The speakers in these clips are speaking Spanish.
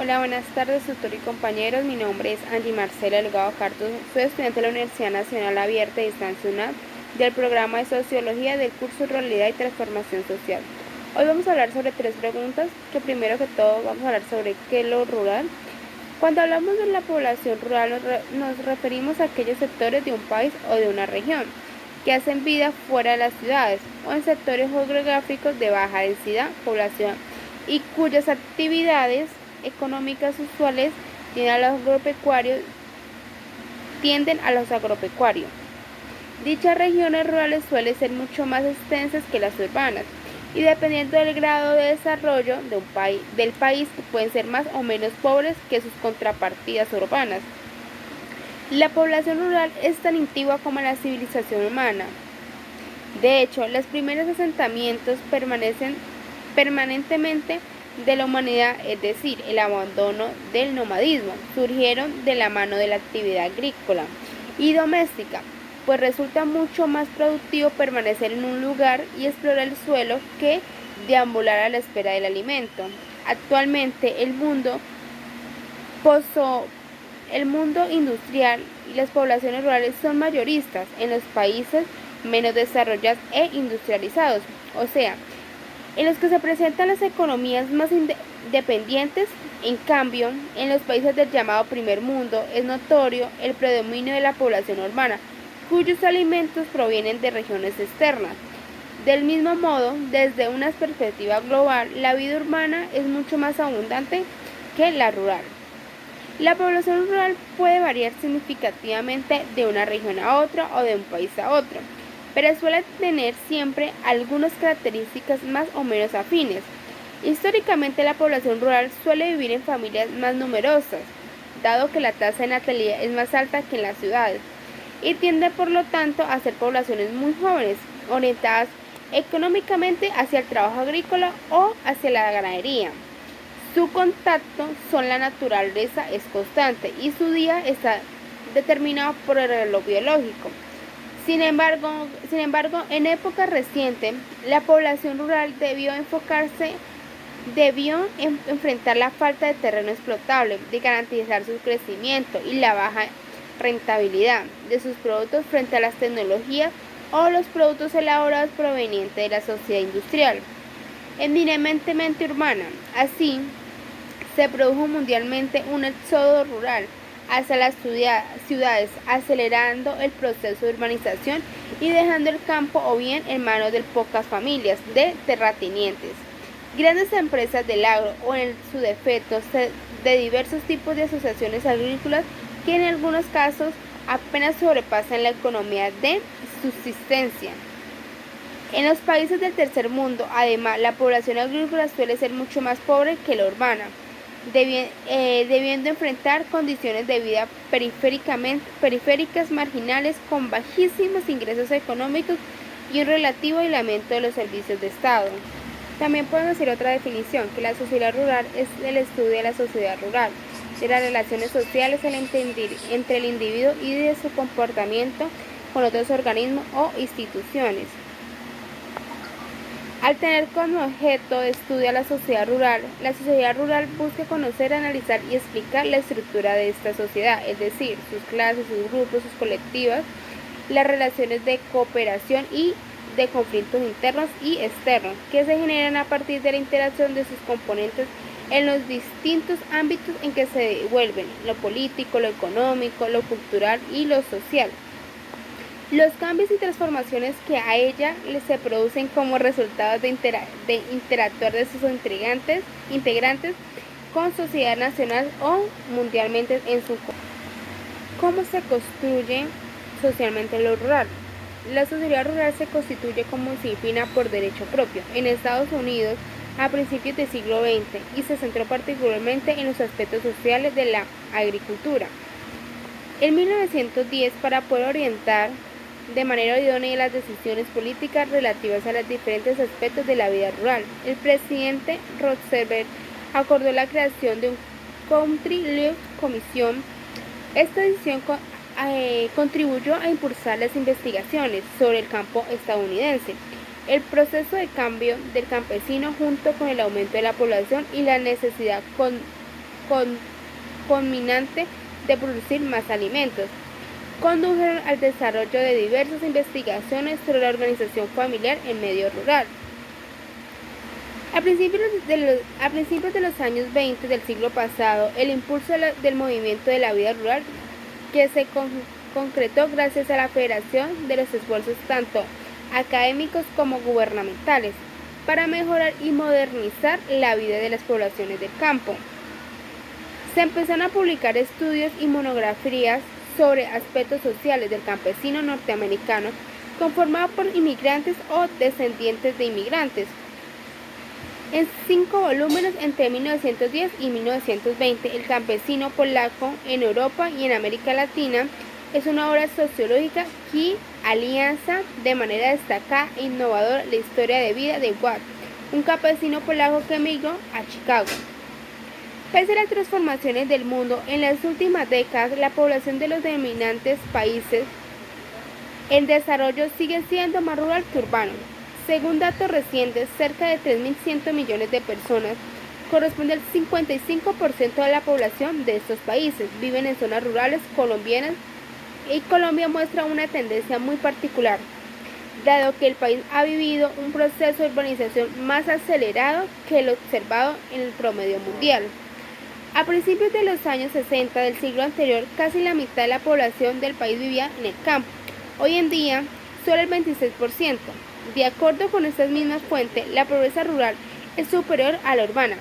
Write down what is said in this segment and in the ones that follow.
Hola, buenas tardes, tutor y compañeros. Mi nombre es Angie Marcela Delgado Cardoso. Soy estudiante de la Universidad Nacional Abierta de Distancia UNAM del programa de Sociología del curso Ruralidad y Transformación Social. Hoy vamos a hablar sobre 3 preguntas, que primero que todo vamos a hablar sobre qué es lo rural. Cuando hablamos de la población rural nos referimos a aquellos sectores de un país o de una región que hacen vida fuera de las ciudades o en sectores geográficos de baja densidad población y cuyas actividades económicas usuales tienden a los agropecuarios. Dichas regiones rurales suelen ser mucho más extensas que las urbanas y dependiendo del grado de desarrollo del país pueden ser más o menos pobres que sus contrapartidas urbanas. La población rural es tan antigua como la civilización humana. De hecho, los primeros asentamientos permanecen permanentemente de la humanidad, es decir, el abandono del nomadismo, surgieron de la mano de la actividad agrícola y doméstica, pues resulta mucho más productivo permanecer en un lugar y explorar el suelo que deambular a la espera del alimento. Actualmente el mundo industrial y las poblaciones rurales son mayoristas en los países menos desarrollados e industrializados, o sea, en los que se presentan las economías más independientes. En cambio, en los países del llamado primer mundo es notorio el predominio de la población urbana, cuyos alimentos provienen de regiones externas. Del mismo modo, desde una perspectiva global, la vida urbana es mucho más abundante que la rural. La población rural puede variar significativamente de una región a otra o de un país a otro, pero suele tener siempre algunas características más o menos afines. Históricamente la población rural suele vivir en familias más numerosas, dado que la tasa de natalidad es más alta que en las ciudades, y tiende por lo tanto a ser poblaciones muy jóvenes, orientadas económicamente hacia el trabajo agrícola o hacia la ganadería. Su contacto con la naturaleza es constante y su día está determinado por el reloj biológico. Sin embargo, en época reciente, la población rural debió enfrentar la falta de terreno explotable, de garantizar su crecimiento y la baja rentabilidad de sus productos frente a las tecnologías o los productos elaborados provenientes de la sociedad industrial eminentemente urbana. Así, se produjo mundialmente un éxodo rural hacia las ciudades, acelerando el proceso de urbanización y dejando el campo o bien en manos de pocas familias de terratenientes. Grandes empresas del agro o en su defecto de diversos tipos de asociaciones agrícolas que en algunos casos apenas sobrepasan la economía de subsistencia. En los países del tercer mundo, además, la población agrícola suele ser mucho más pobre que la urbana, debiendo enfrentar condiciones de vida periféricas marginales con bajísimos ingresos económicos y un relativo aislamiento de los servicios de Estado. También podemos decir otra definición, que la sociedad rural es el estudio de la sociedad rural, de las relaciones sociales entre el individuo y de su comportamiento con otros organismos o instituciones. Al tener como objeto de estudio a la sociedad rural busca conocer, analizar y explicar la estructura de esta sociedad, es decir, sus clases, sus grupos, sus colectivas, las relaciones de cooperación y de conflictos internos y externos que se generan a partir de la interacción de sus componentes en los distintos ámbitos en que se desenvuelven, lo político, lo económico, lo cultural y lo social. Los cambios y transformaciones que a ella se producen como resultado de interactuar de sus integrantes con sociedad nacional o mundialmente en su ¿Cómo se construye socialmente lo rural? La sociedad rural se constituye como disciplina por derecho propio en Estados Unidos a principios del siglo XX y se centró particularmente en los aspectos sociales de la agricultura. En 1910, para poder orientar de manera idónea las decisiones políticas relativas a los diferentes aspectos de la vida rural, el presidente Roosevelt acordó la creación de un Country Life Commission. Esta decisión contribuyó a impulsar las investigaciones sobre el campo estadounidense, el proceso de cambio del campesino junto con el aumento de la población y la necesidad conminante de producir más alimentos. Condujeron al desarrollo de diversas investigaciones sobre la organización familiar en medio rural. A principios de los años 20 del siglo pasado, el impulso del movimiento de la vida rural que se concretó gracias a la federación de los esfuerzos tanto académicos como gubernamentales para mejorar y modernizar la vida de las poblaciones del campo. Se empezaron a publicar estudios y monografías sobre aspectos sociales del campesino norteamericano conformado por inmigrantes o descendientes de inmigrantes. En 5 volúmenes entre 1910 y 1920, El campesino polaco en Europa y en América Latina es una obra sociológica que alianza de manera destacada e innovadora la historia de vida de Watt, un campesino polaco que emigró a Chicago. Pese a las transformaciones del mundo, en las últimas décadas la población de los dominantes países en desarrollo sigue siendo más rural que urbano. Según datos recientes, cerca de 3.100 millones de personas, corresponde al 55% de la población de estos países, viven en zonas rurales colombianas y Colombia muestra una tendencia muy particular, dado que el país ha vivido un proceso de urbanización más acelerado que el observado en el promedio mundial. A principios de los años 60 del siglo anterior, casi la mitad de la población del país vivía en el campo. Hoy en día, solo el 26%. De acuerdo con estas mismas fuentes, la pobreza rural es superior a la urbana.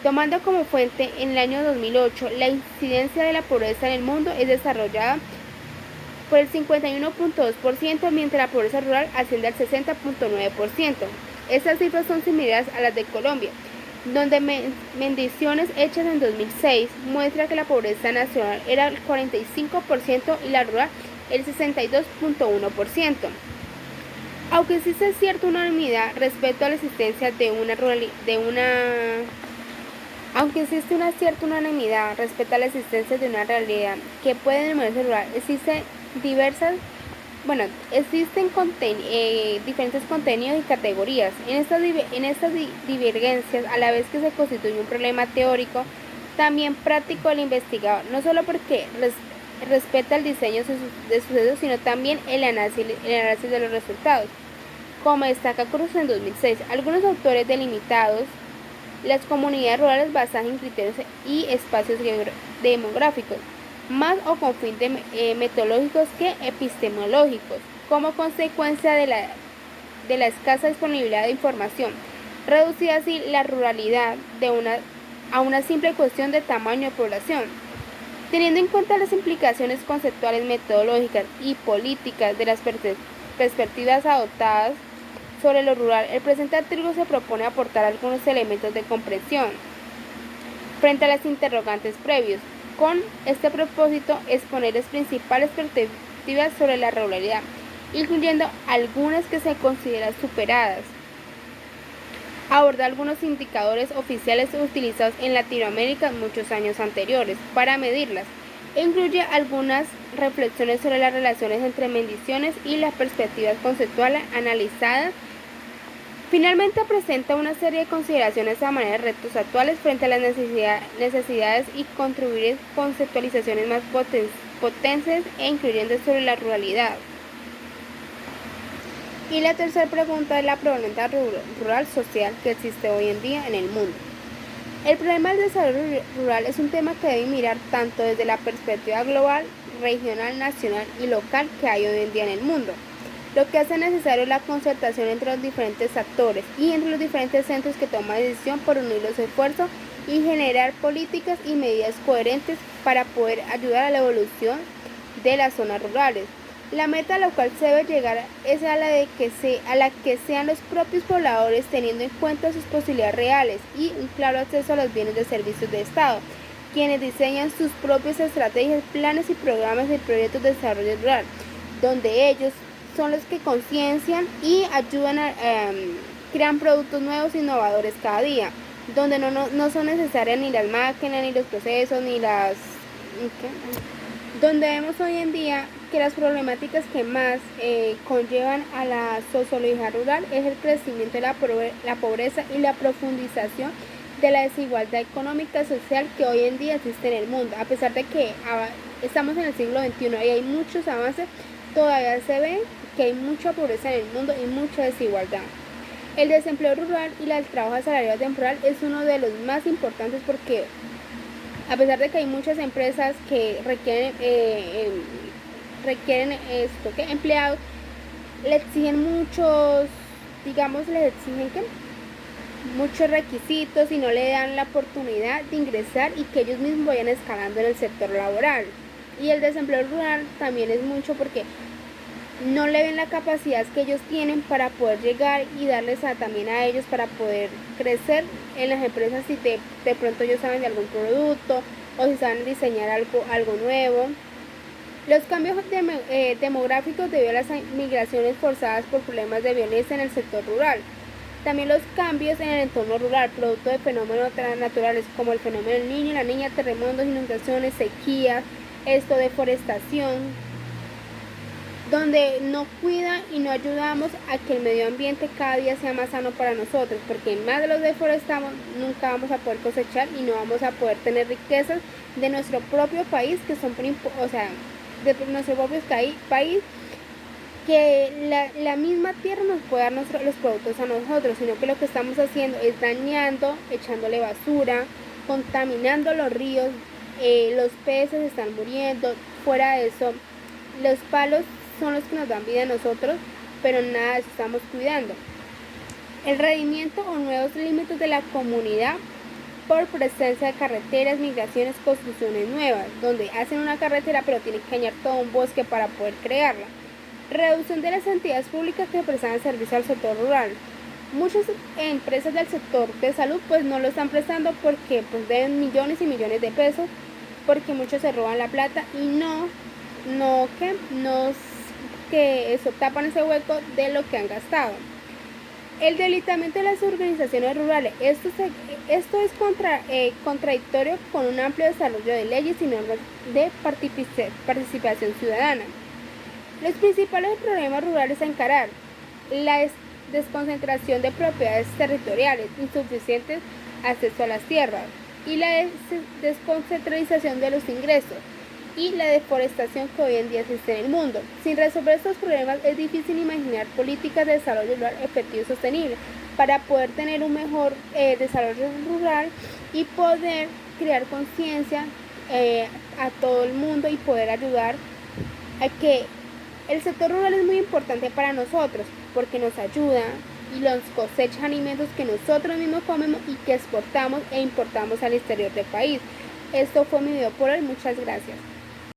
Tomando como fuente en el año 2008, la incidencia de la pobreza en el mundo es desarrollada por el 51.2%, mientras la pobreza rural asciende al 60.9%. Estas cifras son similares a las de Colombia, donde mediciones hechas en 2006 muestra que la pobreza nacional era el 45% y la rural el 62.1%. Aunque existe cierta unanimidad respecto a la existencia Aunque existe una cierta unanimidad respecto a la existencia de una realidad que puede denominarse rural, existen diferentes contenidos y categorías. En estas divergencias, a la vez que se constituye un problema teórico, también práctico del investigador, no solo porque respeta el diseño de sucesos, sino también el análisis de los resultados. Como destaca Cruz en 2006, algunos autores delimitados las comunidades rurales basadas en criterios y espacios demográficos, más o con fines metodológicos que epistemológicos, como consecuencia de la escasa disponibilidad de información, reducida así la ruralidad a una simple cuestión de tamaño de población. Teniendo en cuenta las implicaciones conceptuales, metodológicas y políticas de las perspectivas adoptadas sobre lo rural, el presente artículo se propone aportar algunos elementos de comprensión frente a las interrogantes previos. Con este propósito, exponer las principales perspectivas sobre la ruralidad, incluyendo algunas que se consideran superadas. Aborda algunos indicadores oficiales utilizados en Latinoamérica en muchos años anteriores para medirlas. Incluye algunas reflexiones sobre las relaciones entre mediciones y las perspectivas conceptuales analizadas. Finalmente presenta una serie de consideraciones a manera de retos actuales frente a las necesidades y contribuir conceptualizaciones más potentes e incluyentes sobre la ruralidad. Y la tercera pregunta es la problemática rural social que existe hoy en día en el mundo. El problema del desarrollo rural es un tema que debe mirar tanto desde la perspectiva global, regional, nacional y local que hay hoy en día en el mundo, lo que hace necesario la concertación entre los diferentes actores y entre los diferentes centros que toman decisión por unir los esfuerzos y generar políticas y medidas coherentes para poder ayudar a la evolución de las zonas rurales. La meta a la cual se debe llegar es a la que sean los propios pobladores, teniendo en cuenta sus posibilidades reales y un claro acceso a los bienes de servicios de Estado, quienes diseñan sus propias estrategias, planes y programas de proyectos de desarrollo rural, donde ellos son los que conciencian y ayudan a crear productos nuevos e innovadores cada día, donde no son necesarias ni las máquinas, ni los procesos, donde vemos hoy en día que las problemáticas que más conllevan a la sociología rural es el crecimiento de la pobreza y la profundización de la desigualdad económica y social que hoy en día existe en el mundo. A pesar de que estamos en el siglo XXI y hay muchos avances, todavía se ve que hay mucha pobreza en el mundo y mucha desigualdad. El desempleo rural y el trabajo asalariado temporal es uno de los más importantes porque a pesar de que hay muchas empresas que requieren empleados, le exigen muchos requisitos y no le dan la oportunidad de ingresar y que ellos mismos vayan escalando en el sector laboral. Y el desempleo rural también es mucho porque no le ven la capacidad que ellos tienen para poder llegar y darles también a ellos para poder crecer en las empresas si de pronto ellos saben de algún producto o si saben diseñar algo nuevo. Los cambios demográficos debido a las migraciones forzadas por problemas de violencia en el sector rural. También los cambios en el entorno rural, producto de fenómenos naturales como el fenómeno del niño y la niña, terremotos, inundaciones, sequías, deforestación, donde no cuidan y no ayudamos a que el medio ambiente cada día sea más sano para nosotros, porque más de los deforestamos, nunca vamos a poder cosechar y no vamos a poder tener riquezas de nuestro propio país, que son, de nuestro propio país, que la misma tierra nos puede dar los productos a nosotros, sino que lo que estamos haciendo es dañando, echándole basura, contaminando los ríos, los peces están muriendo. Fuera de eso, los palos son los que nos dan vida a nosotros, pero nada de eso estamos cuidando. El rendimiento o nuevos límites de la comunidad por presencia de carreteras, migraciones, construcciones nuevas, donde hacen una carretera pero tienen que añadir todo un bosque para poder crearla. Reducción de las entidades públicas que prestan servicio al sector rural. Muchas empresas del sector de salud pues no lo están prestando porque pues deben millones y millones de pesos, porque muchos se roban la plata y que eso tapan ese hueco de lo que han gastado. El debilitamiento de las organizaciones rurales. Esto es contradictorio con un amplio desarrollo de leyes y normas de participación ciudadana. Los principales problemas rurales a encarar: la desconcentración de propiedades territoriales, insuficientes acceso a las tierras y la desconcentralización de los ingresos y la deforestación que hoy en día existe en el mundo. Sin resolver estos problemas es difícil imaginar políticas de desarrollo rural efectivo y sostenible para poder tener un mejor desarrollo rural y poder crear conciencia a todo el mundo y poder ayudar a que el sector rural es muy importante para nosotros porque nos ayuda y nos cosecha alimentos que nosotros mismos comemos y que exportamos e importamos al exterior del país. Esto fue mi video por hoy, muchas gracias.